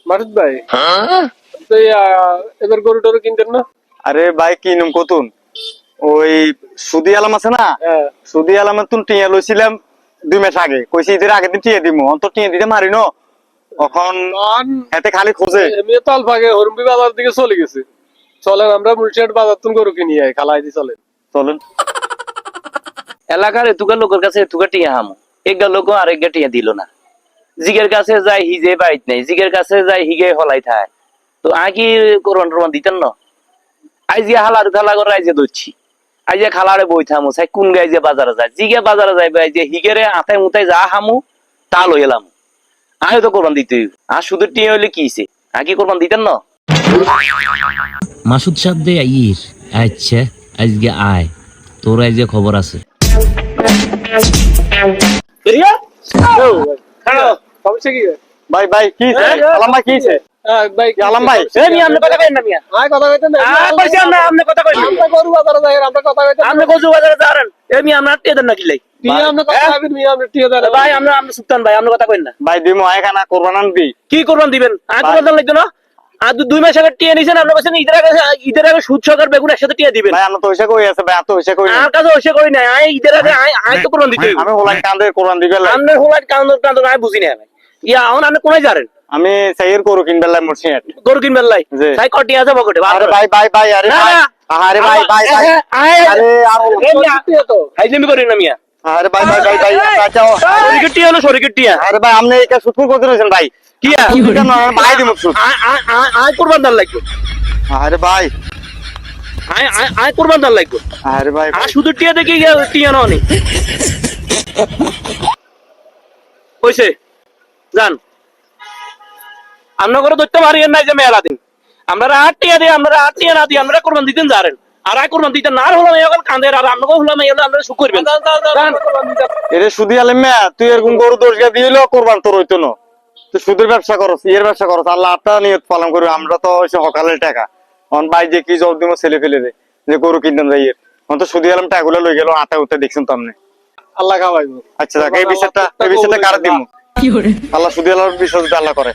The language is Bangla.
মাসুদ ভাই তো এবার গরু টরু কিনতেন না? আরে ভাই কিনুম কতুন ওই সুদি আলাম আছে না, সুদি আলামের তুন টিয়া লইছিলাম 2 মাস আগে, কইছি ঈদের আগের দিন টিয়া দিমু, অন্তত টিয়া দিতে মারি ন এখন এতে খালি খোঁজে। এমনি তো অল্প আগে হরুমবি বাজার দিকে চলে গেছে। চলেন আমরা মুলশিয়াট বাজার তুন গরু কিনি আই খালাই দি চলেন। চলেন এলাকার এতুকা লোকের কাছে এতুকা টিয়া হামো, একটা লোক আর একটা টিয়া দিল না। জিগের কাছে যাই হিজে বাইত নাই, জিগের কাছে যাই হিগে হলাই থায়। তো আগে কোরবান টোরবান দিতেন না। আইজিয়া হালার খালা করে আইজে দচ্ছি, আইজে খালারে বই থামো চাই কোন গাই যে বাজারে যায়, জিগে বাজারে যাইবে আইজে হিগেরে আতাই মুতাই যা হামু তা লই এলাম। আয় তো কোরবান দিতে আর শুধু টিয়া হইলে কি হইছে, আগে কোরবান দিতেন না। মাসুদ সাহেব দে আইর। আচ্ছা আজকে আয়, তোর আজকে খবর আছে। রিয়া ও খাড়ো সমস্যা কি? ভাই ভাই কি আলাম ভাই কি ভাই আলাম ভাই এই মিয়া আপনি কথা কইন না মিয়া। আয় কথা কইতেন না? কইছি আমরা আপনি কথা কইন আমরা গরু বাজারে যাই, আমরা কথা কইতেন না? আপনি কজু বাজারে যাবেন। এই মিয়া আমরা টিয়া দেন না কিলাই টিয়া আমরা কথা কইবেন, মিয়া আমরা টিয়া দেন ভাই আমরা আমরা সুলতান ভাই আপনি কথা কইন না। ভাই দিমু আয় খানা কোরবান আনবি। কি কোরবান দিবেন? আর কোরবান লাগতো না। আর 2 মাস আগে টিয়া নিছেন, আপনি কইছেন ঈদের আগে সুদ সহকার বেগুন একসাথে টিয়া দিবেন। ভাই আমরা তো ওইসা কই আছে ভাই, এত ওইসা কই না। আর কাছে ওইসে কই নাই, আই ঈদের আগে আই তো কোরবান দিতে হইব। আমি হোলান কান্দে কোরবান দিবে লাই। আপনি হোলাট কান্দন কান্দন আই বুঝি না ভাই। ইয়া এখন আপনি কোনায় যাবেন? আমি সাইয়ের গরু কিনবে লাই মুর্শিদাবাদ। গরু কিনবেন লাই জি। তাই কটি আছে পকেটে। আরে ভাই ভাই ভাই আরে না, ভাই না। আরে ভাই ভাই ভাই আরে আর টিয়া তো হাইজলামি করেন না মিয়া। আরে ভাই ভাই ভাই ভাই বাঁচাও। শরীকের টিয়া হলো শরীকের টিয়া। আরে ভাই আপনি এটা সুৎকুর করতে রয়েছেন ভাই। কি কেন ভাই দিমু সুৎ। আই কোরবান দান লাগবে, আরে ভাই আই কোরবান দান লাগবে। আরে ভাই আর শুধু টিয়া দেখি টিয়া না অনেক কইছে জান আমরা করে ধরতে পারি নাই যে মেলা দিন আমরা 8 টিয়া দিই, আমরা 8 টিয়া না দিই, আমরা কোরবান দিতেন যারেন। আর আই কোরবান দিতেন না হলাম এখন কাঁদের, আর আপনাকে হলাম এলো আমরা সুখ করবেন। এরে সুদি আলেম মিয়া, তুই এরকম গরু দর্শা দিলেও কোরবান তোর হইতো না। তুই সুদের ব্যবসা করস, ইয়ের ব্যবসা করস, আল্লাহ আত্মা নিয়ত পালন করি। আমরা তো ওই সকালের টাকা অন ভাই যে কি জব দিব ছেলে ফেলে দে যে গরু কিনতাম যাই এর অন তো সুদি আলম টাকাগুলো লই গেল আতা উঠে দেখছেন তো আপনি। আল্লাহ খাওয়াইবো। আচ্ছা এই বিষয়টা কার দিমু? আল্লাহ সুদি আলমের বিষয় আল্লাহ করে।